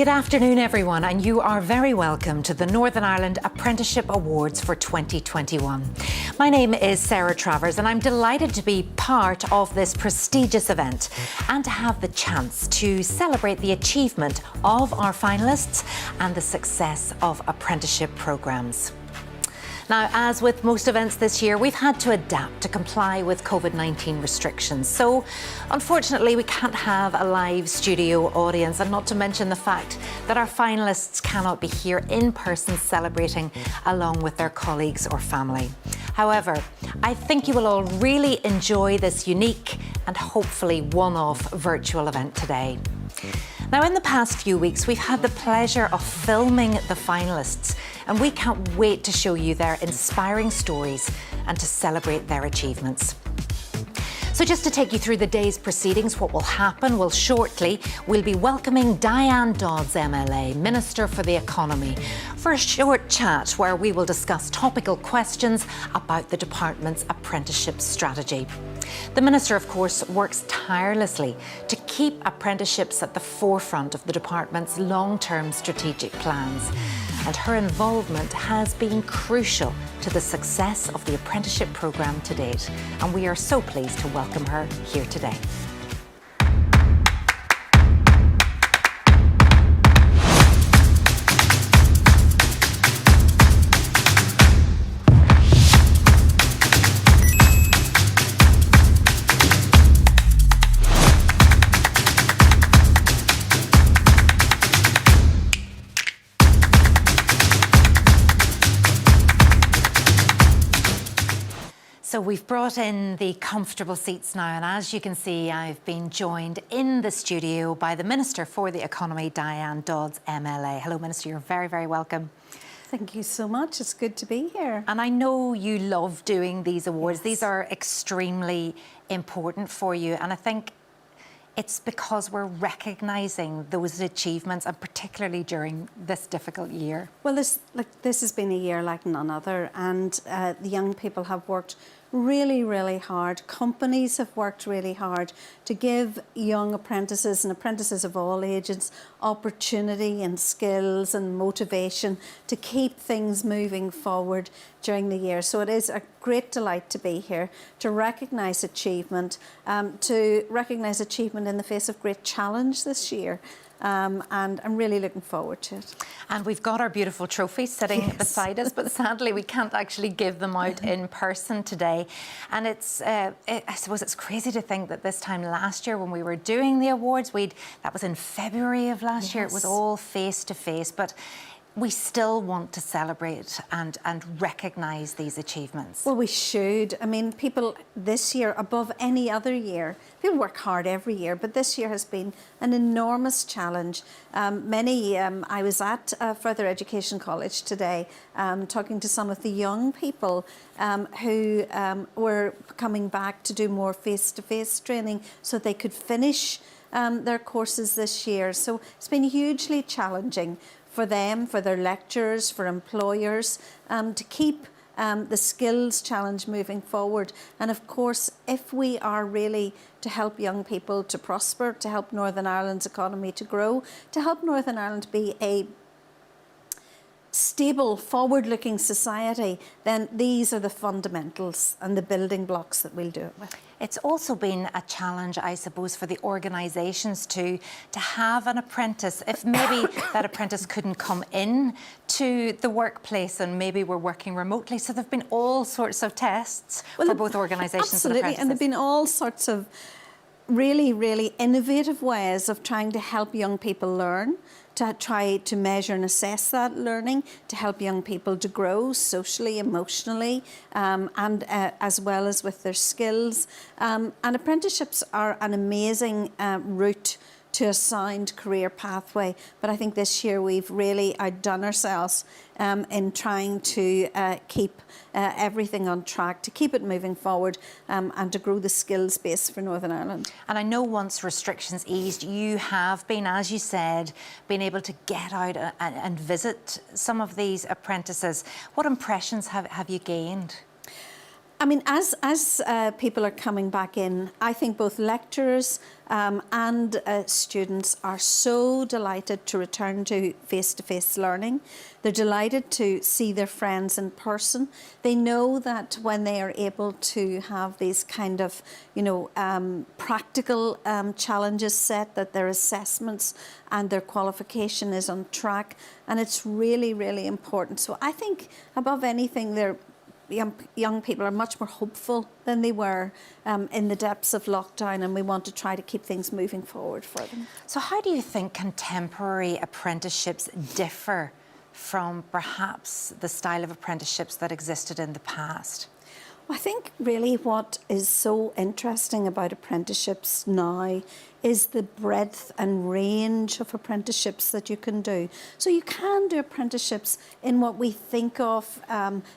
afternoon, everyone, and you are very welcome to the Northern Ireland Apprenticeship Awards for 2021. My name is Sarah Travers, and I'm delighted to be part of this prestigious event and to have the chance to celebrate the achievement of our finalists and the success of apprenticeship programmes. Now, as with most events this year, we've had to adapt to comply with COVID-19 restrictions. So, unfortunately, we can't have a live studio audience, and not to mention the fact that our finalists cannot be here in person celebrating along with their colleagues or family. However, I think you will all really enjoy this unique and hopefully one-off virtual event today. Now, in the past few weeks, we've had the pleasure of filming the finalists, and we can't wait to show you their inspiring stories and to celebrate their achievements. So just to take you through the day's proceedings, what will happen? Well, shortly, we'll be welcoming Diane Dodds, MLA, Minister for the Economy, for a short chat where we will discuss topical questions about the department's apprenticeship strategy. The Minister, of course, works tirelessly to keep apprenticeships at the forefront of the department's long-term strategic plans. And her involvement has been crucial to the success of the apprenticeship programme to date. And we are so pleased to welcome her here today. So we've brought in the comfortable seats now, and as you can see, I've been joined in the studio by the Minister for the Economy, Diane Dodds, MLA. Hello, Minister, you're very, very welcome. Thank you so much. It's good to be here. And I know you love doing these awards. Yes. These are extremely important for you, and I think it's because we're recognising those achievements, and particularly during this difficult year. Well, this has been a year like none other, and the young people have worked really, really hard. Companies have worked really hard to give young apprentices and apprentices of all ages opportunity and skills and motivation to keep things moving forward during the year. So it is a great delight to be here to recognise achievement, in the face of great challenge this year. And I'm really looking forward to it. And we've got our beautiful trophies sitting beside us, but sadly we can't actually give them out in person today. And I suppose it's crazy to think that this time last year when we were doing the awards, that was in February of last year, it was all face to face, but we still want to celebrate and recognise these achievements. Well, we should. I mean, people this year, above any other year, people work hard every year, but this year has been an enormous challenge. I was at Further Education College today talking to some of the young people who were coming back to do more face-to-face training so they could finish their courses this year. So it's been hugely challenging for them, for their lecturers, for employers, to keep the skills challenge moving forward. And of course, if we are really to help young people to prosper, to help Northern Ireland's economy to grow, to help Northern Ireland be a stable, forward-looking society, then these are the fundamentals and the building blocks that we'll do it with. It's also been a challenge, I suppose, for the organisations to have an apprentice. If maybe that apprentice couldn't come in to the workplace and maybe we're working remotely. So there have been all sorts of tests for both organisations and apprentices. Absolutely, and there have been all sorts of really, really innovative ways of trying to help young people learn, to try to measure and assess that learning, to help young people to grow socially, emotionally, and as well as with their skills. And apprenticeships are an amazing route to a sound career pathway. But I think this year we've really outdone ourselves in trying to keep everything on track, to keep it moving forward and to grow the skills base for Northern Ireland. And I know once restrictions eased, you have been, as you said, been able to get out and visit some of these apprentices. What impressions have you gained? I mean, as people are coming back in, I think both lecturers and students are so delighted to return to face-to-face learning. They're delighted to see their friends in person. They know that when they are able to have these kind of, practical challenges set, that their assessments and their qualification is on track, and it's really, really important. So I think above anything, young people are much more hopeful than they were in the depths of lockdown, and we want to try to keep things moving forward for them. So how do you think contemporary apprenticeships differ from perhaps the style of apprenticeships that existed in the past? I think really what is so interesting about apprenticeships now is the breadth and range of apprenticeships that you can do. So you can do apprenticeships in what we think of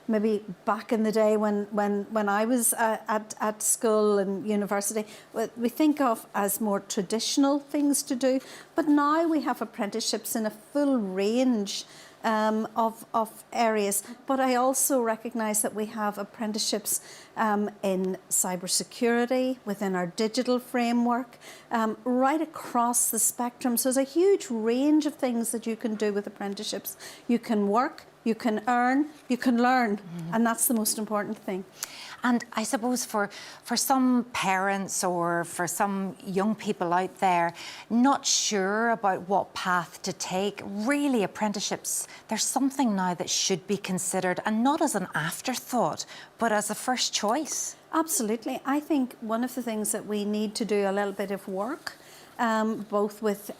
maybe back in the day when I was at school and university, what we think of as more traditional things to do. But now we have apprenticeships in a full range of areas, but I also recognise that we have apprenticeships in cybersecurity, within our digital framework, right across the spectrum. So there's a huge range of things that you can do with apprenticeships. You can work, you can earn, you can learn, and that's the most important thing. And I suppose for some parents or for some young people out there not sure about what path to take, really apprenticeships, there's something now that should be considered, and not as an afterthought, but as a first choice. Absolutely. I think one of the things that we need to do a little bit of work, both with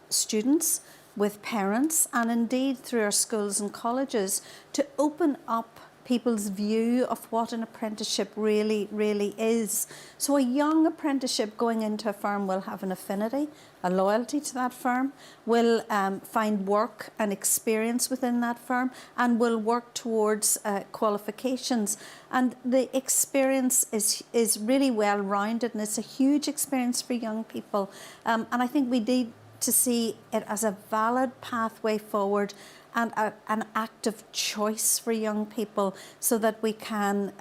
students, with parents, and indeed through our schools and colleges, to open up people's view of what an apprenticeship really, really is. So a young apprenticeship going into a firm will have an affinity, a loyalty to that firm, will find work and experience within that firm, and will work towards qualifications. And the experience is really well-rounded, and it's a huge experience for young people. And I think we need to see it as a valid pathway forward and an active choice for young people, so that we can,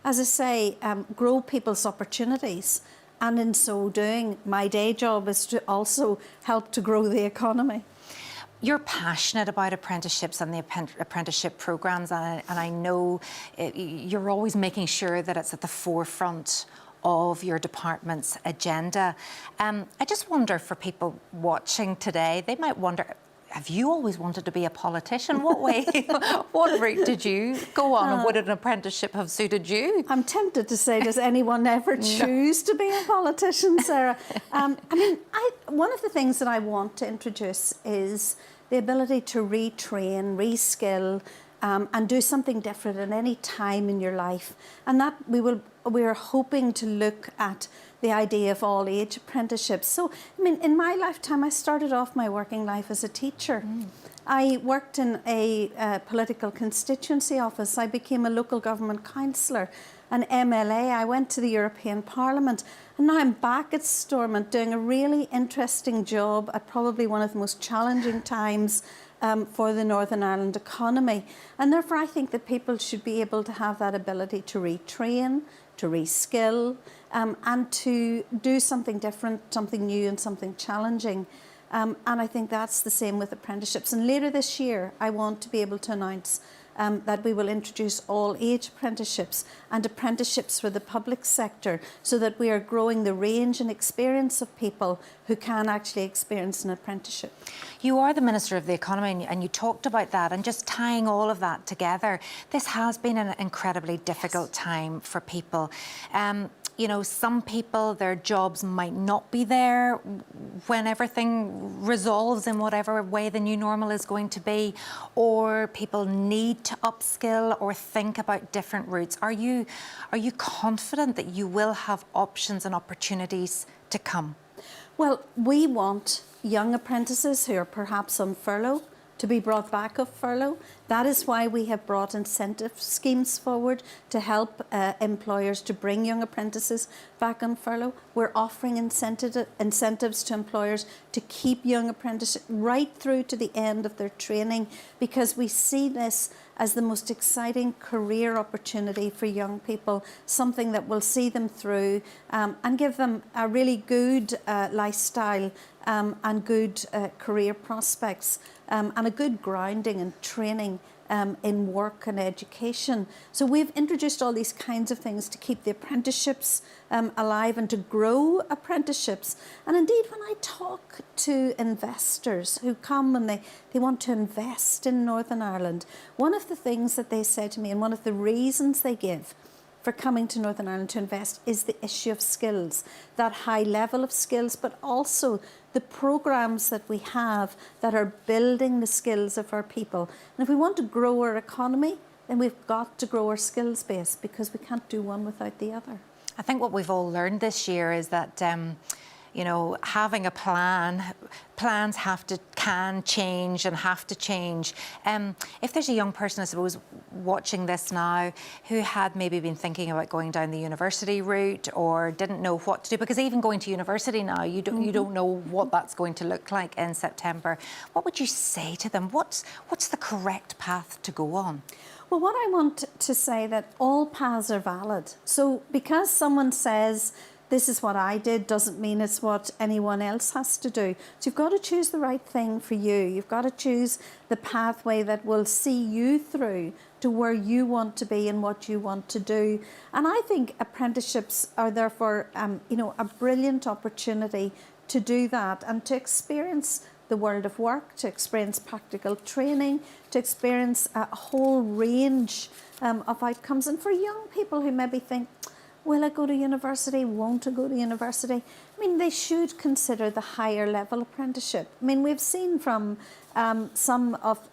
as I say, grow people's opportunities. And in so doing, my day job is to also help to grow the economy. You're passionate about apprenticeships and the apprenticeship programmes, and I know you're always making sure that it's at the forefront of your department's agenda. I just wonder, for people watching today, they might wonder, have you always wanted to be a politician? What way, what route did you go on, and would an apprenticeship have suited you? I'm tempted to say, does anyone ever choose to be a politician, Sarah? One of the things that I want to introduce is the ability to retrain, reskill, and do something different at any time in your life. And that we're hoping to look at the idea of all age apprenticeships. So, in my lifetime, I started off my working life as a teacher. I worked in a political constituency office. I became a local government councillor, an MLA. I went to the European Parliament, and now I'm back at Stormont doing a really interesting job at probably one of the most challenging times for the Northern Ireland economy. And therefore I think that people should be able to have that ability to retrain, to reskill, and to do something different, something new and something challenging. And I think that's the same with apprenticeships. And later this year, I want to be able to announce that we will introduce all age apprenticeships and apprenticeships for the public sector, so that we are growing the range and experience of people who can actually experience an apprenticeship. You are the Minister of the Economy, and you talked about that, and just tying all of that together. This has been an incredibly difficult time for people. You know, some people, their jobs might not be there when everything resolves in whatever way the new normal is going to be, or people need to upskill or think about different routes. Are you confident that you will have options and opportunities to come? Well, we want young apprentices who are perhaps on furlough to be brought back off furlough. That is why we have brought incentive schemes forward to help employers to bring young apprentices back on furlough. We're offering incentives to employers to keep young apprentices right through to the end of their training, because we see this as the most exciting career opportunity for young people, something that will see them through and give them a really good lifestyle and good career prospects and a good grounding and training in work and education. So we've introduced all these kinds of things to keep the apprenticeships alive and to grow apprenticeships. And indeed, when I talk to investors who come and they want to invest in Northern Ireland, one of the things that they say to me, and one of the reasons they give for coming to Northern Ireland to invest, is the issue of skills, that high level of skills, but also the programmes that we have that are building the skills of our people. And if we want to grow our economy, then we've got to grow our skills base, because we can't do one without the other. I think what we've all learned this year is that you know, having a plan, plans can change and have to change. If there's a young person, I suppose, watching this now who had maybe been thinking about going down the university route or didn't know what to do, because even going to university now, you don't know what that's going to look like in September. What would you say to them? What's the correct path to go on? Well, what I want to say, that all paths are valid. So because someone says, this is what I did, doesn't mean it's what anyone else has to do. So you've got to choose the right thing for you. You've got to choose the pathway that will see you through to where you want to be and what you want to do. And I think apprenticeships are therefore, you know, a brilliant opportunity to do that and to experience the world of work, to experience practical training, to experience a whole range of outcomes. And for young people who maybe think, will I go to university? Won't I go to university? I mean, they should consider the higher level apprenticeship. I mean, we've seen from some of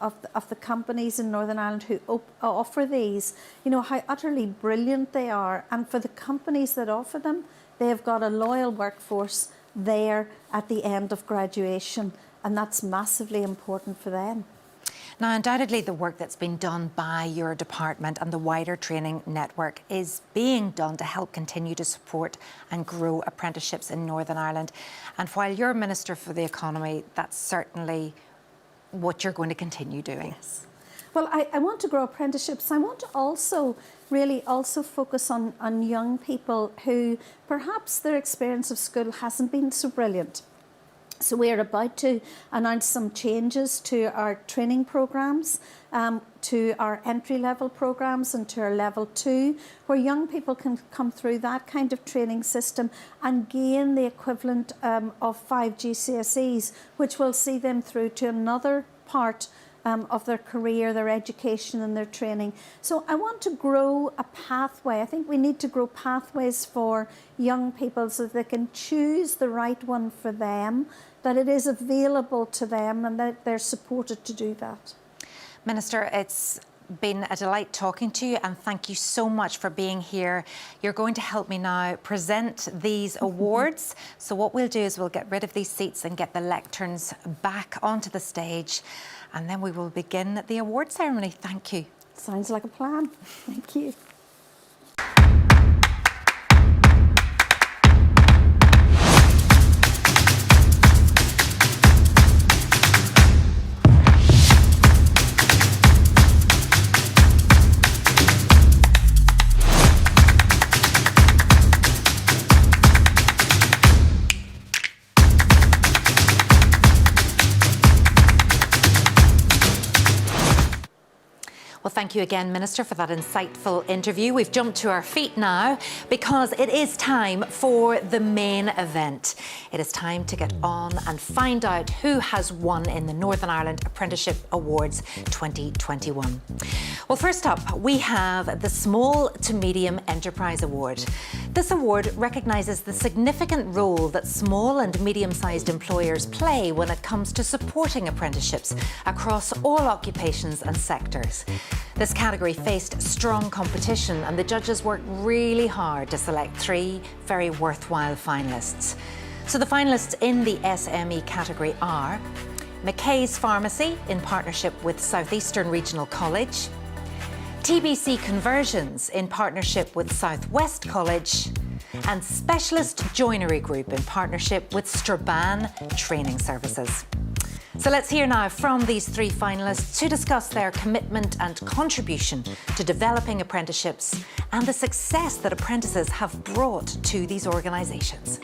the companies in Northern Ireland who offer these, you know, how utterly brilliant they are. And for the companies that offer them, they have got a loyal workforce there at the end of graduation. And that's massively important for them. Now, undoubtedly, the work that's been done by your department and the wider training network is being done to help continue to support and grow apprenticeships in Northern Ireland. And while you're Minister for the Economy, that's certainly what you're going to continue doing. Yes. Well, I want to grow apprenticeships. I want to also really focus on young people who perhaps their experience of school hasn't been so brilliant. So we're about to announce some changes to our training programmes, to our entry-level programmes and to our level 2, where young people can come through that kind of training system and gain the equivalent of 5 GCSEs, which will see them through to another part of their career, their education and their training. So I want to grow a pathway. I think we need to grow pathways for young people so that they can choose the right one for them, that it is available to them and that they're supported to do that. Minister, it's been a delight talking to you, and thank you so much for being here. You're going to help me now present these awards. So what we'll do is we'll get rid of these seats and get the lecterns back onto the stage, and then we will begin the award ceremony. Thank you. Sounds like a plan. Thank you. Well, thank you again, Minister, for that insightful interview. We've jumped to our feet now because it is time for the main event. It is time to get on and find out who has won in the Northern Ireland Apprenticeship Awards 2021. Well, first up, we have the Small to Medium Enterprise Award. This award recognises the significant role that small and medium-sized employers play when it comes to supporting apprenticeships across all occupations and sectors. This category faced strong competition and the judges worked really hard to select 3 very worthwhile finalists. So the finalists in the SME category are McKay's Pharmacy in partnership with Southeastern Regional College, TBC Conversions in partnership with Southwest College, and Specialist Joinery Group in partnership with Strabane Training Services. So let's hear now from these three finalists to discuss their commitment and contribution to developing apprenticeships and the success that apprentices have brought to these organisations.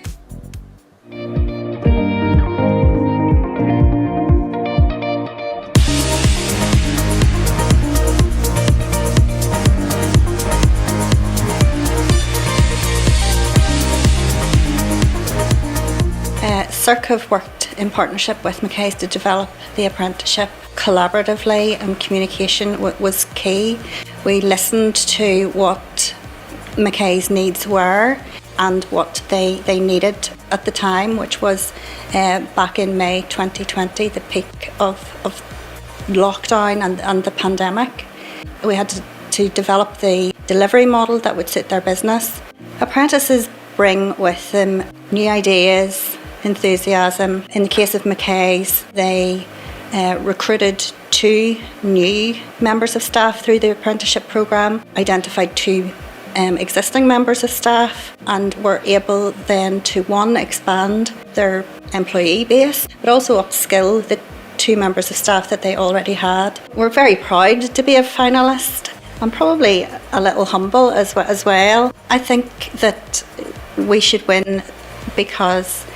CIRC have worked in partnership with Mackay's to develop the apprenticeship collaboratively, and communication was key. We listened to what Mackay's needs were and what they needed at the time, which was back in May 2020, the peak of lockdown and the pandemic. We had to develop the delivery model that would suit their business. Apprentices bring with them new ideas, enthusiasm. In the case of Mackay's, they recruited 2 new members of staff through the apprenticeship programme, identified 2 existing members of staff, and were able then to, 1, expand their employee base, but also upskill the 2 members of staff that they already had. We're very proud to be a finalist. I'm probably a little humble as well. I think that we should win because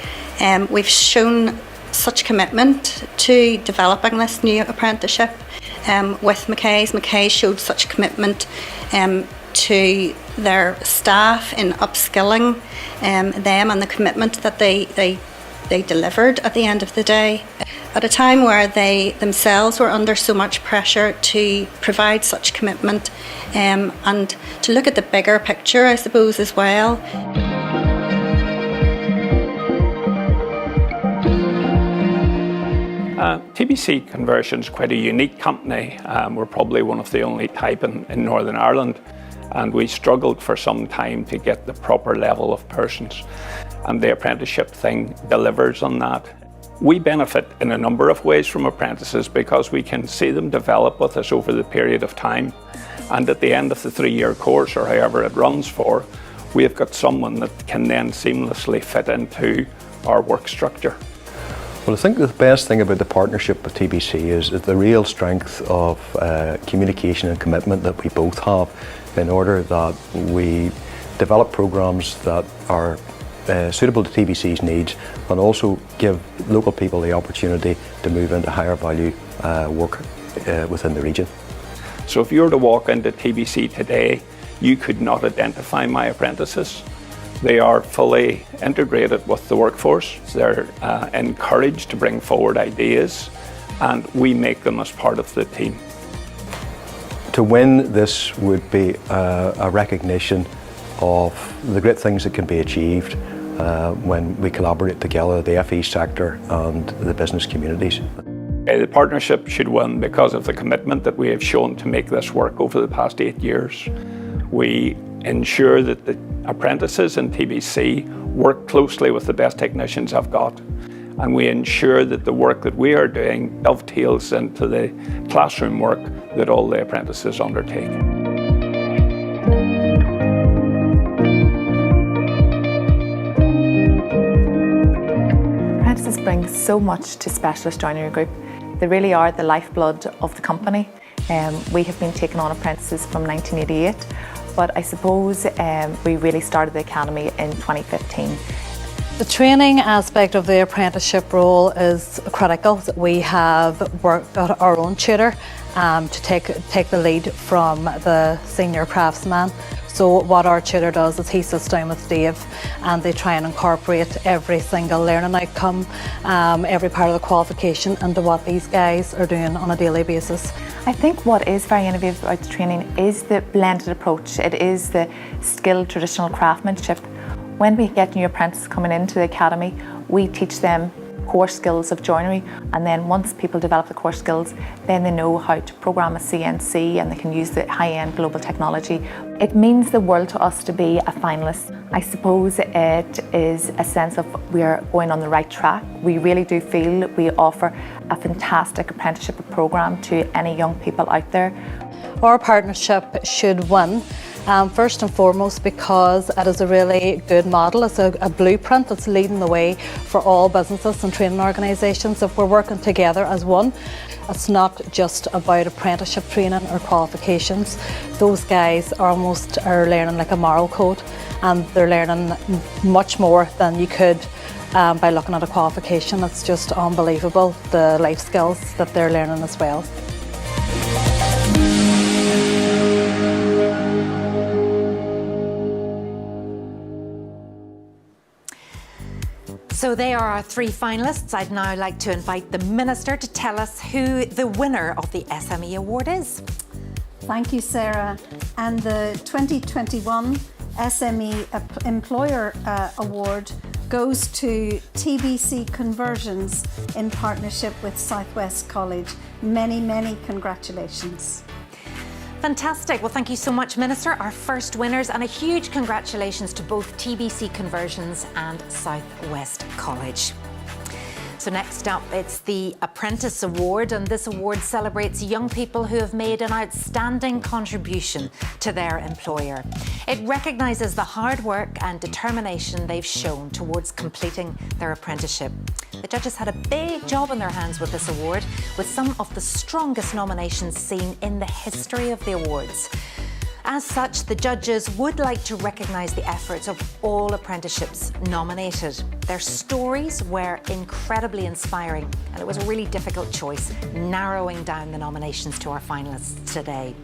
we've shown such commitment to developing this new apprenticeship with Mackay's. Mackay's showed such commitment to their staff in upskilling them, and the commitment that they delivered at the end of the day. At a time where they themselves were under so much pressure to provide such commitment and to look at the bigger picture, I suppose, as well. TBC Conversion is quite a unique company. We're probably one of the only type in Northern Ireland, and we struggled for some time to get the proper level of persons, and the apprenticeship thing delivers on that. We benefit in a number of ways from apprentices because we can see them develop with us over the period of time, and at the end of the 3-year course, or however it runs for, we have got someone that can then seamlessly fit into our work structure. Well, I think the best thing about the partnership with TBC is the real strength of communication and commitment that we both have in order that we develop programmes that are suitable to TBC's needs and also give local people the opportunity to move into higher value work within the region. So if you were to walk into TBC today, you could not identify my apprentices. They are fully integrated with the workforce. They're encouraged to bring forward ideas, and we make them as part of the team. To win this would be a recognition of the great things that can be achieved when we collaborate together, the FE sector and the business communities. The partnership should win because of the commitment that we have shown to make this work over the past 8 years. We ensure that the apprentices in TBC work closely with the best technicians I've got, and we ensure that the work that we are doing dovetails into the classroom work that all the apprentices undertake. Apprentices bring so much to Specialist Joinery Group. They really are the lifeblood of the company. We have been taking on apprentices from 1988, but I suppose we really started the Academy in 2015. The training aspect of the apprenticeship role is critical. We have got our own tutor to take the lead from the senior craftsman. So what our tutor does is he sits down with Dave and they try and incorporate every single learning outcome, every part of the qualification into what these guys are doing on a daily basis. I think what is very innovative about the training is the blended approach. It is the skilled traditional craftsmanship. When we get new apprentices coming into the Academy, we teach them core skills of joinery, and then once people develop the core skills, then they know how to program a CNC and they can use the high-end global technology. It means the world to us to be a finalist. I suppose it is a sense of we're going on the right track. We really do feel we offer a fantastic apprenticeship program to any young people out there. Our partnership should win First and foremost because it is a really good model. It's a blueprint that's leading the way for all businesses and training organisations if we're working together as one. It's not just about apprenticeship training or qualifications. Those guys are learning like a moral code, and they're learning much more than you could by looking at a qualification. It's just unbelievable, the life skills that they're learning as well. So they are our three finalists. I'd now like to invite the Minister to tell us who the winner of the SME Award is. Thank you, Sarah. And the 2021 SME Employer Award goes to TBC Conversions in partnership with Southwest College. Many, many congratulations. Fantastic. Well, thank you so much, Minister. Our first winners, and a huge congratulations to both TBC Conversions and Southwest College. So next up, it's the Apprentice Award, and this award celebrates young people who have made an outstanding contribution to their employer. It recognises the hard work and determination they've shown towards completing their apprenticeship. The judges had a big job on their hands with this award, with some of the strongest nominations seen in the history of the awards. As such, the judges would like to recognise the efforts of all apprenticeships nominated. Their stories were incredibly inspiring, and it was a really difficult choice, narrowing down the nominations to our finalists today.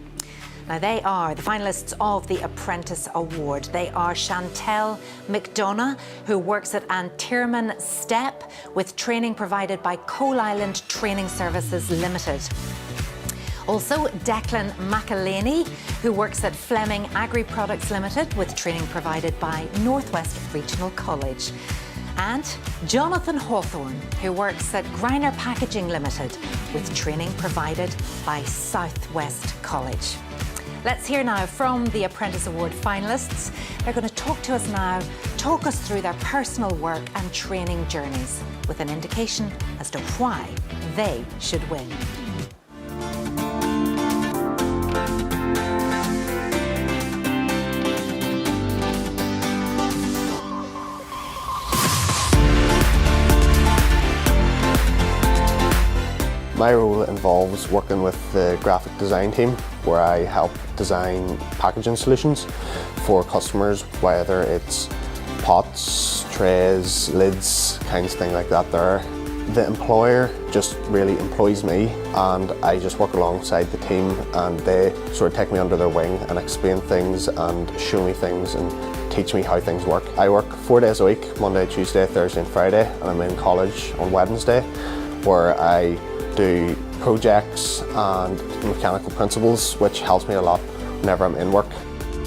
Now, they are the finalists of the Apprentice Award. They are Chantel McDonough, who works at Antiereman Step, with training provided by Coal Island Training Services Limited. Also, Declan McElhaney, who works at Fleming Agri Products Limited, with training provided by Northwest Regional College. And Jonathan Hawthorne, who works at Griner Packaging Limited, with training provided by Southwest College. Let's hear now from the Apprentice Award finalists. They're going to talk to us now, talk us through their personal work and training journeys, with an indication as to why they should win. My role involves working with the graphic design team, where I help design packaging solutions for customers, whether it's pots, trays, lids, kinds of thing like that there. The employer just really employs me, and I just work alongside the team, and they sort of take me under their wing and explain things and show me things and teach me how things work. I work 4 days a week, Monday, Tuesday, Thursday and Friday, and I'm in college on Wednesday, where I do projects and mechanical principles, which helps me a lot whenever I'm in work.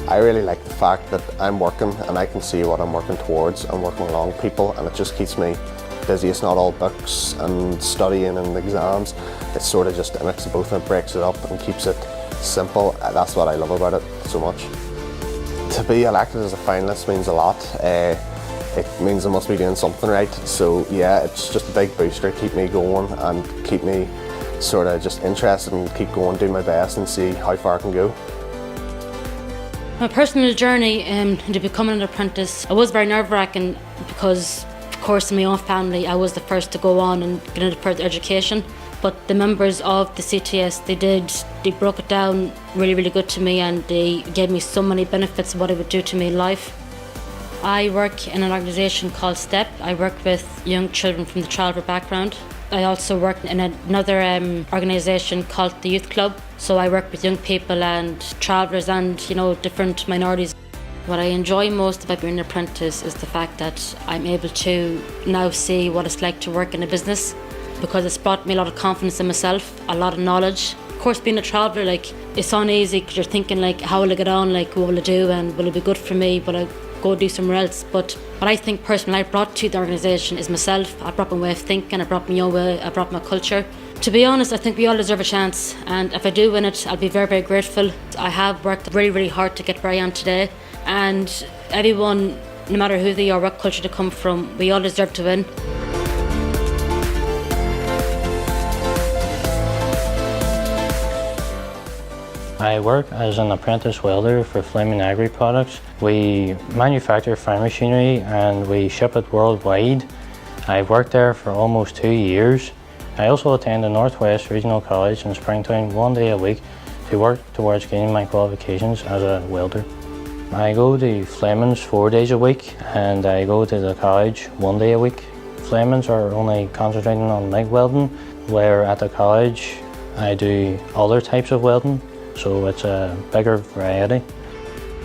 I really like the fact that I'm working and I can see what I'm working towards. I'm working along people, and it just keeps me busy. It's not all books and studying and exams. It's sort of just a mix of both, and it breaks it up and keeps it simple. That's what I love about it so much. To be elected as a finalist means a lot. It means I must be doing something right. So yeah, it's just a big booster to keep me going and keep me sort of just interested and keep going, do my best and see how far I can go. My personal journey into becoming an apprentice, I was very nerve-wracking because, of course, in my own family, I was the first to go on and get into further education. But the members of the CTS, they broke it down really, really good to me, and they gave me so many benefits of what it would do to me in life. I work in an organisation called STEP. I work with young children from the childhood background. I also work in another organisation called the Youth Club. So I work with young people and travellers and, different minorities. What I enjoy most about being an apprentice is the fact that I'm able to now see what it's like to work in a business, because it's brought me a lot of confidence in myself, a lot of knowledge. Of course, being a traveller, it's uneasy because you're thinking, how will I get on, what will I do, and will it be good for me, will I go do somewhere else? But what I think personally I brought to the organisation is myself. I brought my way of thinking, I brought my own way, I brought my culture. To be honest, I think we all deserve a chance, and if I do win it, I'll be very, very grateful. I have worked really, really hard to get where I am today, and everyone, no matter who they are, what culture they come from, we all deserve to win. I work as an apprentice welder for Flaming Agri Products. We manufacture farm machinery and we ship it worldwide. I've worked there for almost 2 years. I also attend the Northwest Regional College in Springtown 1 day a week to work towards gaining my qualifications as a welder. I go to Fleming's 4 days a week and I go to the college 1 day a week. Fleming's are only concentrating on MIG welding, where at the college I do other types of welding, so it's a bigger variety.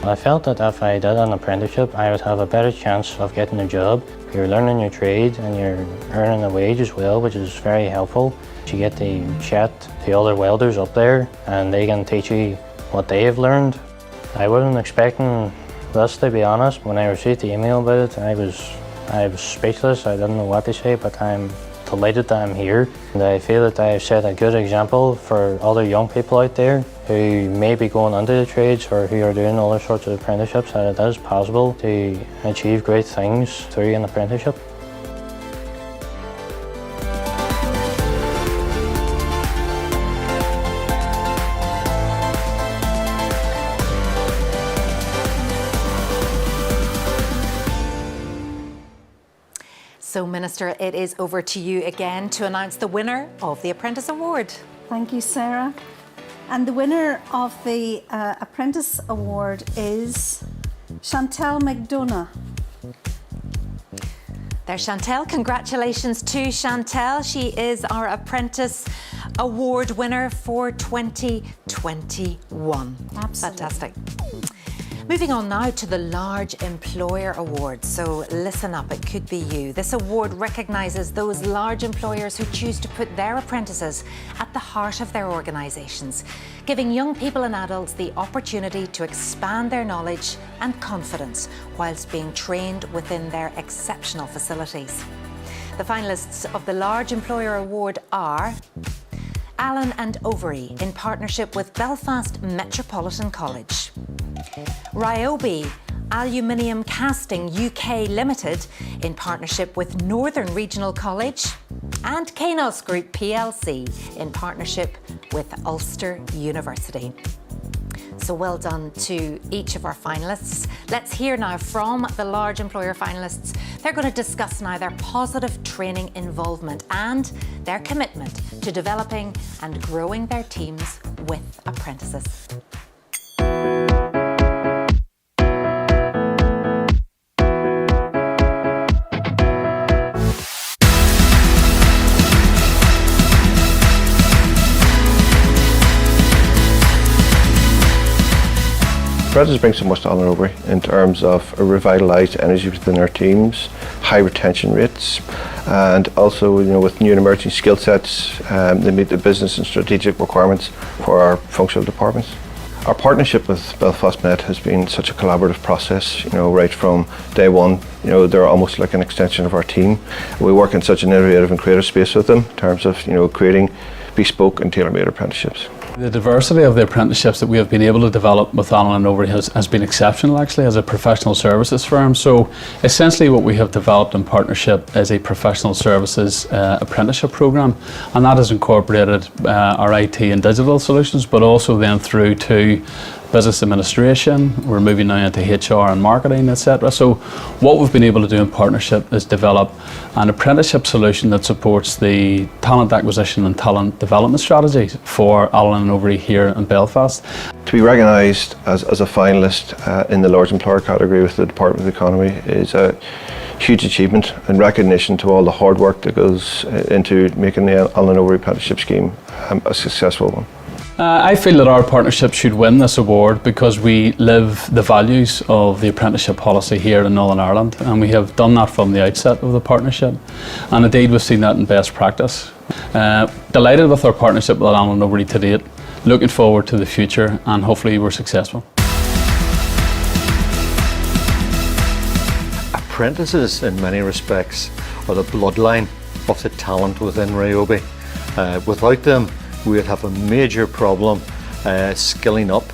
I felt that if I did an apprenticeship, I would have a better chance of getting a job. You're learning your trade and you're earning a wage as well, which is very helpful. You get to chat to other welders up there and they can teach you what they have learned. I wasn't expecting this, to be honest. When I received the email about it, I was speechless. I didn't know what to say, but I'm delighted that I'm here. And I feel that I've set a good example for other young people out there who may be going into the trades or who are doing other sorts of apprenticeships, that it is possible to achieve great things through an apprenticeship. So, Minister, it is over to you again to announce the winner of the Apprentice Award. Thank you, Sarah. And the winner of the Apprentice Award is Chantal McDonough. There's Chantal. Congratulations to Chantal. She is our Apprentice Award winner for 2021. Absolutely. Fantastic. Moving on now to the Large Employer Award. So listen up, it could be you. This award recognises those large employers who choose to put their apprentices at the heart of their organisations, giving young people and adults the opportunity to expand their knowledge and confidence whilst being trained within their exceptional facilities. The finalists of the Large Employer Award are Allen and Overy in partnership with Belfast Metropolitan College, Ryobi Aluminium Casting UK Limited in partnership with Northern Regional College, and Kainos Group PLC in partnership with Ulster University. So well done to each of our finalists. Let's hear now from the Large Employer finalists. They're going to discuss now their positive training involvement and their commitment to developing and growing their teams with apprentices. Apprentices bring so much to Allen Overy in terms of a revitalised energy within our teams, high retention rates, and also, with new and emerging skill sets, they meet the business and strategic requirements for our functional departments. Our partnership with Belfast Met has been such a collaborative process, right from day one. They're almost like an extension of our team. We work in such an innovative and creative space with them in terms of, creating bespoke and tailor-made apprenticeships. The diversity of the apprenticeships that we have been able to develop with Allen and Overy has been exceptional, actually, as a professional services firm. So essentially what we have developed in partnership is a professional services apprenticeship program, and that has incorporated our IT and digital solutions, but also then through to business administration. We're moving now into HR and marketing, etc. So what we've been able to do in partnership is develop an apprenticeship solution that supports the talent acquisition and talent development strategies for Allen and Overy here in Belfast. To be recognised as a finalist in the Large Employer category with the Department of Economy is a huge achievement and recognition to all the hard work that goes into making the Allen and Overy apprenticeship scheme a successful one. I feel that our partnership should win this award because we live the values of the apprenticeship policy here in Northern Ireland, and we have done that from the outset of the partnership, and indeed we've seen that in best practice. Delighted with our partnership with Allen and Overy to date, looking forward to the future, and hopefully we're successful. Apprentices in many respects are the bloodline of the talent within Ryobi. Without them, we would have a major problem skilling up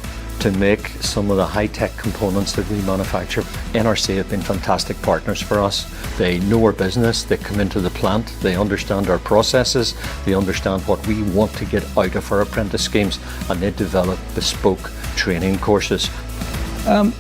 to make some of the high-tech components that we manufacture. NRC have been fantastic partners for us. They know our business, they come into the plant, they understand our processes, they understand what we want to get out of our apprentice schemes, and they develop bespoke training courses.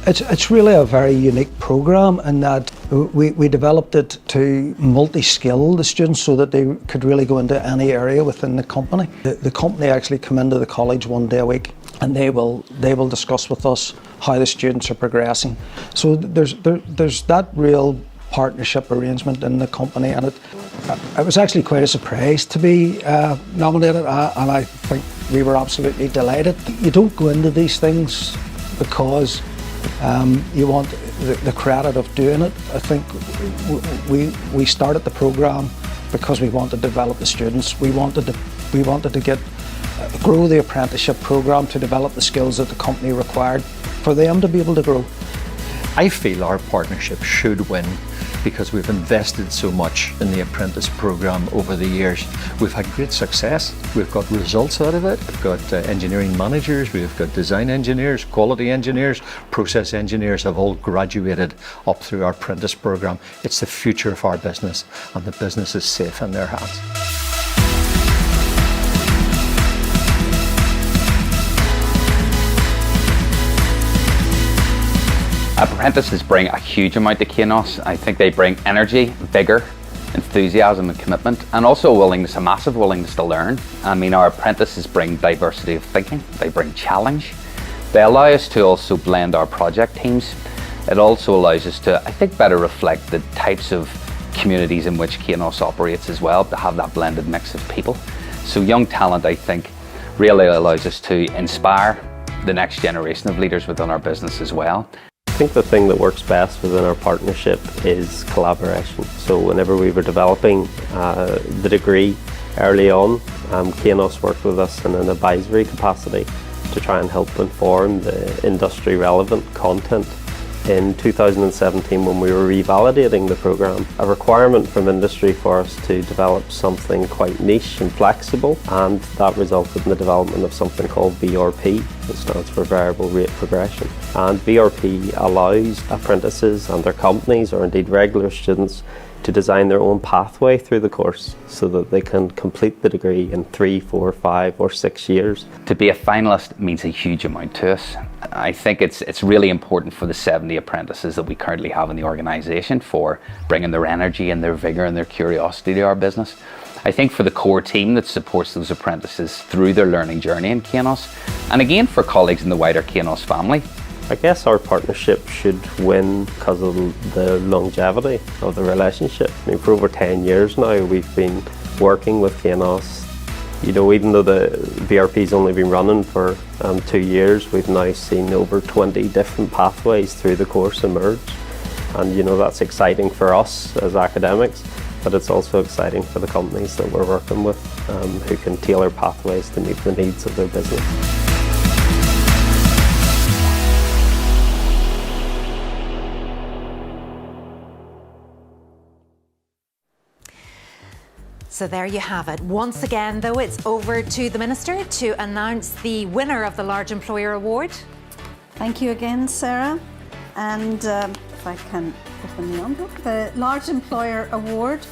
It's really a very unique programme in that we developed it to multi-skill the students so that they could really go into any area within the company. The company actually come into the college one day a week, and they will discuss with us how the students are progressing. So there's that real partnership arrangement in the company, and it was actually quite a surprise to be nominated, and I think we were absolutely delighted. You don't go into these things because you want the credit of doing it. I think we started the programme because we wanted to develop the students. We wanted to grow the apprenticeship programme to develop the skills that the company required for them to be able to grow. I feel our partnership should win because we've invested so much in the apprentice programme over the years. We've had great success, we've got results out of it, we've got engineering managers, we've got design engineers, quality engineers, process engineers have all graduated up through our apprentice programme. It's the future of our business, and the business is safe in their hands. Apprentices bring a huge amount to Kainos. I think they bring energy, vigour, enthusiasm and commitment, and also a massive willingness to learn. I mean, our apprentices bring diversity of thinking, they bring challenge. They allow us to also blend our project teams. It also allows us to, I think, better reflect the types of communities in which Kainos operates as well, to have that blended mix of people. So young talent, I think, really allows us to inspire the next generation of leaders within our business as well. I think the thing that works best within our partnership is collaboration. So whenever we were developing the degree early on, Kainos worked with us in an advisory capacity to try and help inform the industry relevant content. In 2017, when we were revalidating the programme, a requirement from industry for us to develop something quite niche and flexible, and that resulted in the development of something called VRP, which stands for Variable Rate Progression. And VRP allows apprentices and their companies, or indeed regular students, to design their own pathway through the course so that they can complete the degree in 3, 4, 5 or 6 years. To be a finalist means a huge amount to us. I think it's really important for the 70 apprentices that we currently have in the organisation for bringing their energy and their vigour and their curiosity to our business. I think for the core team that supports those apprentices through their learning journey in Kainos, and again for colleagues in the wider Kainos family. I guess our partnership should win because of the longevity of the relationship. I mean, for over 10 years now we've been working with Kainos. You know, even though the VRP's only been running for 2 years, we've now seen over 20 different pathways through the course emerge. And you know, that's exciting for us as academics, but it's also exciting for the companies that we're working with who can tailor pathways to meet the needs of their business. So there you have it. Once again, though, it's over to the Minister to announce the winner of the Large Employer Award. Thank you again, Sarah. And if I can open the envelope, the Large Employer Award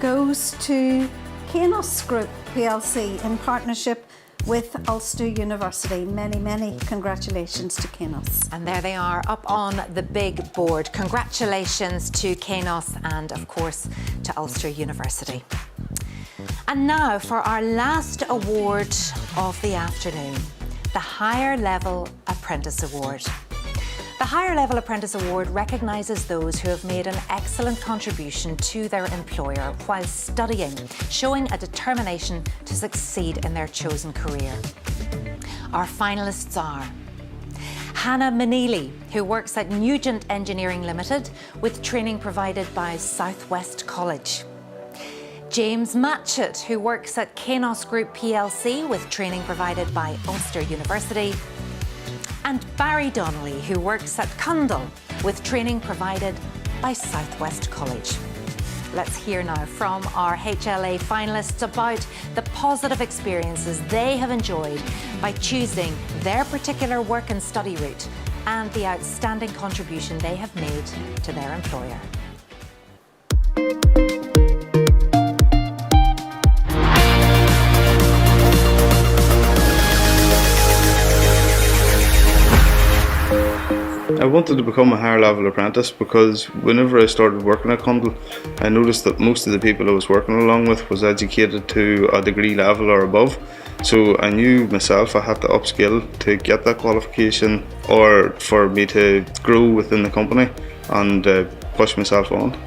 goes to Kainos Group plc in partnership with Ulster University. Many, many congratulations to Kainos. And there they are up on the big board. Congratulations to Kainos and, of course, to Ulster University. And now for our last award of the afternoon, the Higher Level Apprentice Award. The Higher Level Apprentice Award recognises those who have made an excellent contribution to their employer while studying, showing a determination to succeed in their chosen career. Our finalists are Hannah Maneely, who works at Nugent Engineering Limited with training provided by Southwest College. James Matchett, who works at Kainos Group plc with training provided by Ulster University. And Barry Donnelly, who works at Cundall with training provided by Southwest College. Let's hear now from our HLA finalists about the positive experiences they have enjoyed by choosing their particular work and study route and the outstanding contribution they have made to their employer. I wanted to become a higher level apprentice because whenever I started working at Cundall, I noticed that most of the people I was working along with was educated to a degree level or above. So I knew myself I had to upskill to get that qualification or for me to grow within the company and push myself on.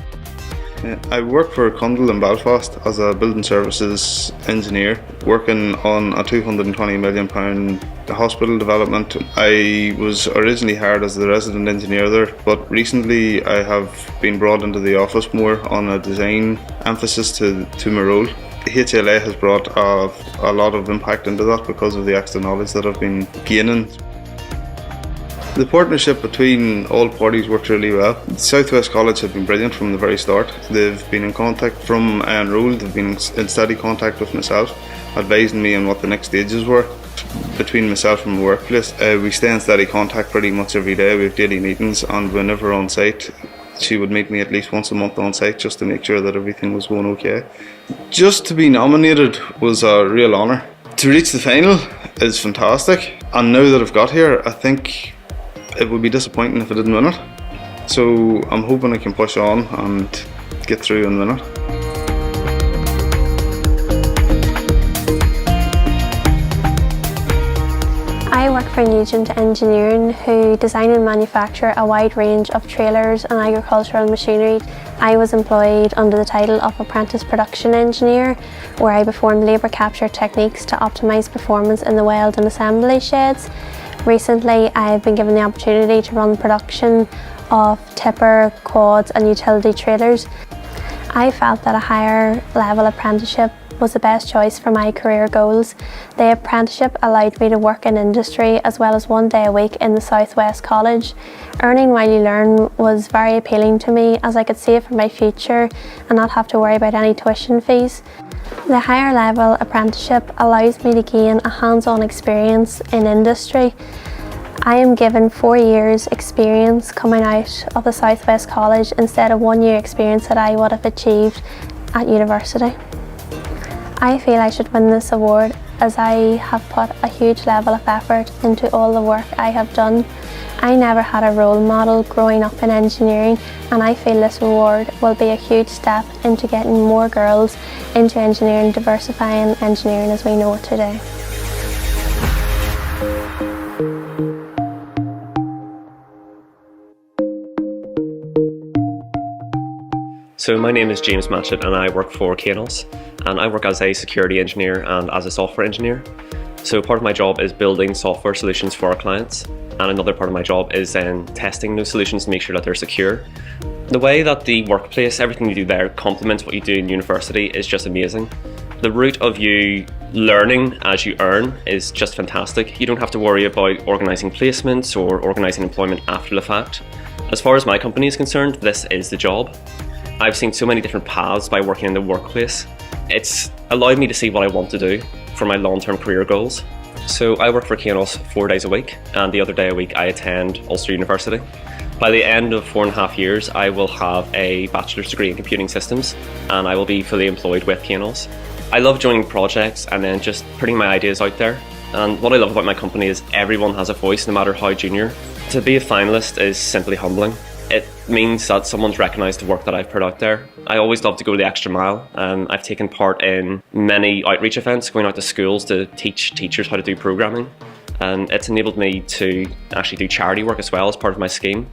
I work for Cundall in Belfast as a building services engineer, working on a £220 million hospital development. I was originally hired as the resident engineer there, but recently I have been brought into the office more on a design emphasis to my role. HLA has brought a lot of impact into that because of the extra knowledge that I've been gaining. The partnership between all parties worked really well. Southwest College have been brilliant from the very start. They've been in contact from I enrolled, they've been in steady contact with myself, advising me on what the next stages were. Between myself and my workplace, we stay in steady contact pretty much every day. We have daily meetings, and whenever on site, she would meet me at least once a month on site just to make sure that everything was going okay. Just to be nominated was a real honour. To reach the final is fantastic, and now that I've got here, I think it would be disappointing if I didn't win it. So I'm hoping I can push on and get through and win it. I work for Nugent Engineering, who design and manufacture a wide range of trailers and agricultural machinery. I was employed under the title of Apprentice Production Engineer, where I performed labour capture techniques to optimise performance in the weld and assembly sheds. Recently, I've been given the opportunity to run production of tipper, quads and utility trailers. I felt that a higher level apprenticeship was the best choice for my career goals. The apprenticeship allowed me to work in industry as well as 1 day a week in the Southwest College. Earning while you learn was very appealing to me as I could save for my future and not have to worry about any tuition fees. The higher level apprenticeship allows me to gain a hands-on experience in industry. I am given 4 years experience coming out of the Southwest College instead of 1 year experience that I would have achieved at university. I feel I should win this award as I have put a huge level of effort into all the work I have done. I never had a role model growing up in engineering, and I feel this award will be a huge step into getting more girls into engineering, diversifying engineering as we know it today. So my name is James Matchett and I work for Kainos, and I work as a security engineer and as a software engineer. So part of my job is building software solutions for our clients, and another part of my job is then testing those solutions to make sure that they're secure. The way that the workplace, everything you do there, complements what you do in university is just amazing. The route of you learning as you earn is just fantastic. You don't have to worry about organising placements or organising employment after the fact. As far as my company is concerned, this is the job. I've seen so many different paths by working in the workplace. It's allowed me to see what I want to do for my long-term career goals. So I work for Kainos 4 days a week, and the other day a week I attend Ulster University. By the end of 4.5 years, I will have a bachelor's degree in computing systems, and I will be fully employed with Kainos. I love joining projects and then just putting my ideas out there. And what I love about my company is everyone has a voice, no matter how junior. To be a finalist is simply humbling. It means that someone's recognised the work that I've put out there. I always love to go the extra mile. I've taken part in many outreach events, going out to schools to teach teachers how to do programming. And it's enabled me to actually do charity work as well as part of my scheme.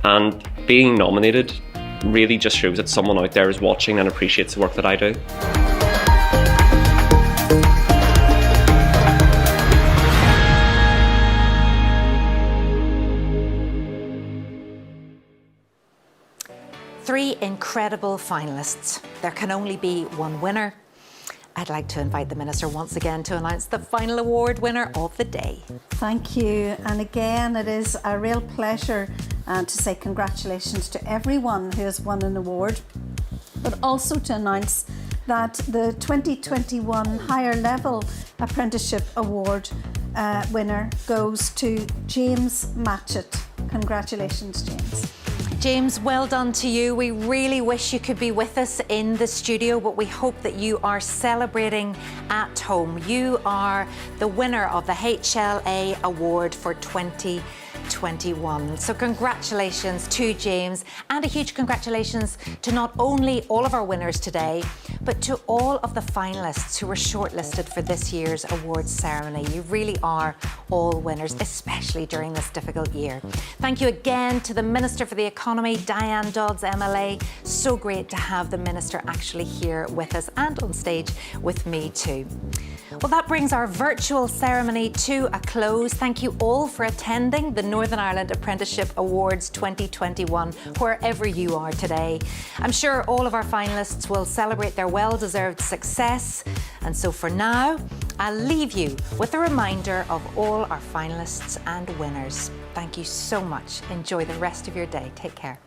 And being nominated really just shows that someone out there is watching and appreciates the work that I do. Three incredible finalists. There can only be one winner. I'd like to invite the Minister once again to announce the final award winner of the day. Thank you. And again, it is a real pleasure to say congratulations to everyone who has won an award. but also to announce that the 2021 Higher Level Apprenticeship Award winner goes to James Matchett. Congratulations, James. James, well done to you. We really wish you could be with us in the studio, but we hope that you are celebrating at home. You are the winner of the HLA Award for 2021. So congratulations to James, and a huge congratulations to not only all of our winners today, but to all of the finalists who were shortlisted for this year's awards ceremony. You really are all winners, especially during this difficult year. Thank you again to the Minister for the Economy, Diane Dodds, MLA. So great to have the Minister actually here with us and on stage with me too. Well, that brings our virtual ceremony to a close. Thank you all for attending the Northern Ireland Apprenticeship Awards 2021, wherever you are today. I'm sure all of our finalists will celebrate their well-deserved success. And so for now, I'll leave you with a reminder of all our finalists and winners. Thank you so much. Enjoy the rest of your day. Take care.